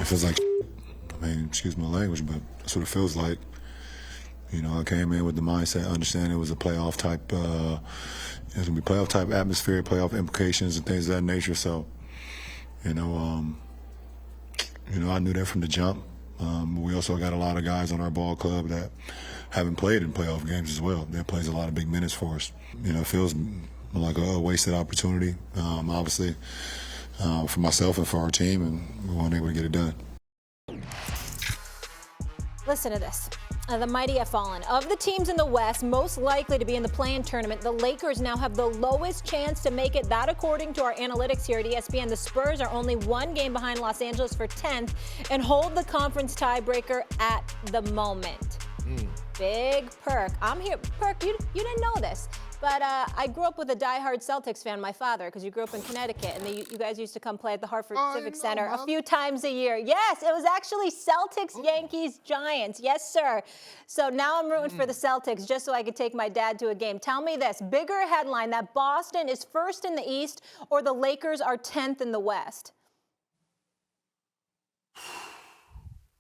feels like I mean, excuse my language, but that's what it feels like. You know, I came in with the mindset, understanding it was a playoff type, it was gonna be playoff type atmosphere, playoff implications and things of that nature. So, you know, I knew that from the jump. We also got a lot of guys on our ball club that haven't played in playoff games as well. That plays a lot of big minutes for us. You know, it feels like a wasted opportunity, obviously, for myself and for our team, and we weren't able to get it done. Listen to this. The mighty have fallen. Of the teams in the West most likely to be in the play-in tournament, the Lakers now have the lowest chance to make it. That according to our analytics here at ESPN. The Spurs are only 1 game behind Los Angeles for 10th and hold the conference tiebreaker at the moment. Big Perk. I'm here. Perk, you didn't know this, but I grew up with a diehard Celtics fan, my father, because you grew up in Connecticut, and you guys used to come play at the Hartford Civic Center a few times a year. Yes, it was actually Celtics, Yankees, Giants. Yes, sir. So now I'm rooting for the Celtics just so I could take my dad to a game. Tell me this, bigger headline, that Boston is first in the East or the Lakers are 10th in the West?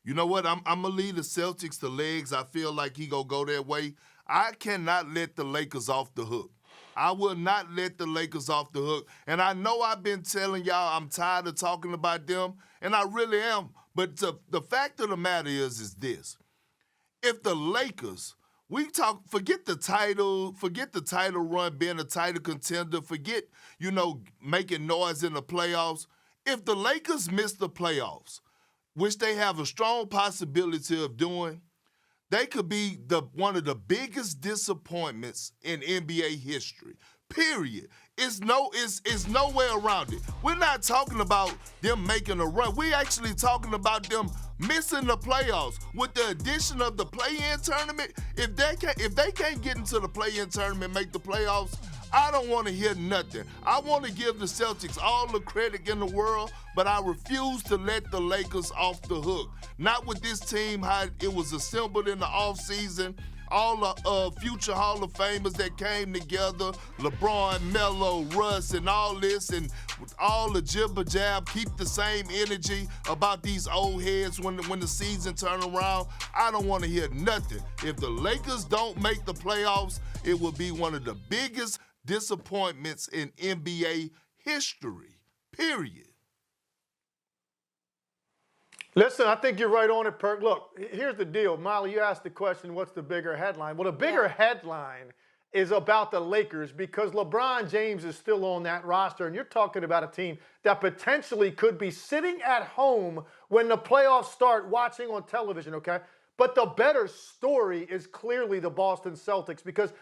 You know what? I'm going to leave the Celtics the legs. I feel like he going to go that way. I cannot let the Lakers off the hook. I will not let the Lakers off the hook. And I know I've been telling y'all I'm tired of talking about them, and I really am. But the fact of the matter is this. If the Lakers, forget the title run, being a title contender, forget, making noise in the playoffs. If the Lakers miss the playoffs, which they have a strong possibility of doing, they could be one of the biggest disappointments in NBA history. Period. It's no way around it. We're not talking about them making a run. We're actually talking about them missing the playoffs. With the addition of the play-in tournament, if they can't get into the play-in tournament, make the playoffs, I don't want to hear nothing. I want to give the Celtics all the credit in the world, but I refuse to let the Lakers off the hook. Not with this team, how it was assembled in the offseason, all the future Hall of Famers that came together, LeBron, Melo, Russ, and all this, and all the jibber-jab, keep the same energy about these old heads when the season turn around. I don't want to hear nothing. If the Lakers don't make the playoffs, it will be one of the biggest disappointments in NBA history, period. Listen, I think you're right on it, Perk. Look, here's the deal. Molly, you asked the question, what's the bigger headline? Well, the bigger headline is about the Lakers because LeBron James is still on that roster, and you're talking about a team that potentially could be sitting at home when the playoffs start watching on television, okay? But the better story is clearly the Boston Celtics because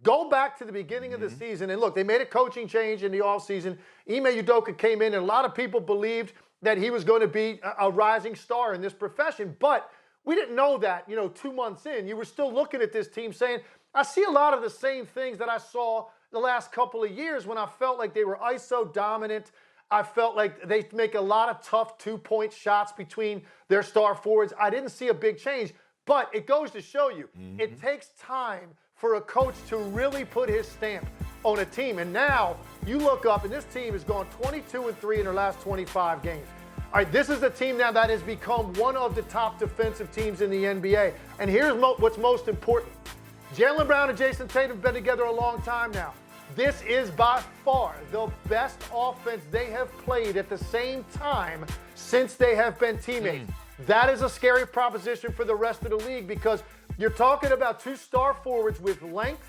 go back to the beginning of the season, and look, they made a coaching change in the offseason. Ime Udoka came in, and a lot of people believed that he was going to be a rising star in this profession. But we didn't know that, 2 months in. You were still looking at this team saying, I see a lot of the same things that I saw the last couple of years when I felt like they were ISO dominant. I felt like they make a lot of tough 2-point shots between their star forwards. I didn't see a big change. But it goes to show you, it takes time for a coach to really put his stamp on a team. And now you look up, and this team has gone 22-3 in their last 25 games. All right, this is a team now that has become one of the top defensive teams in the NBA. And here's what's most important. Jaylen Brown and Jason Tatum have been together a long time now. This is by far the best offense they have played at the same time since they have been teammates. That is a scary proposition for the rest of the league because you're talking about 2 star forwards with length.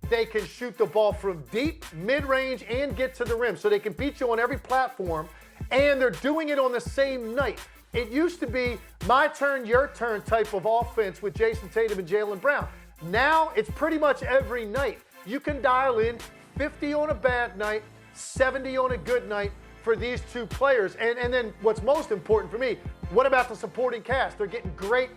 They can shoot the ball from deep, mid-range, and get to the rim. So they can beat you on every platform, and they're doing it on the same night. It used to be my turn, your turn type of offense with Jason Tatum and Jaylen Brown. Now it's pretty much every night. You can dial in 50 on a bad night, 70 on a good night for these 2 players. And then what's most important for me, what about the supporting cast? They're getting great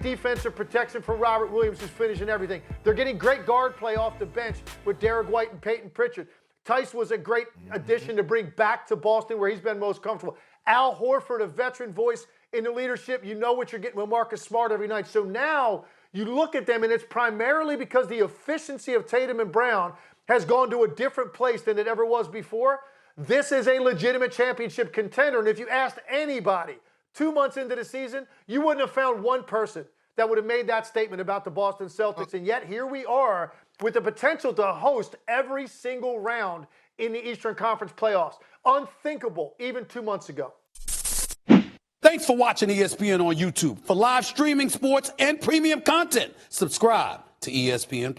defensive protection from Robert Williams, who's finishing everything. They're getting great guard play off the bench with Derek White and Peyton Pritchard. Tice was a great addition to bring back to Boston where he's been most comfortable. Al Horford, a veteran voice in the leadership. You know what you're getting with Marcus Smart every night. So now you look at them, and it's primarily because the efficiency of Tatum and Brown has gone to a different place than it ever was before. This is a legitimate championship contender. And if you asked anybody 2 months into the season, you wouldn't have found one person that would have made that statement about the Boston Celtics. And yet here we are with the potential to host every single round in the Eastern Conference playoffs. Unthinkable even 2 months ago. Thanks for watching ESPN on YouTube. For live streaming sports and premium content, subscribe to ESPN+.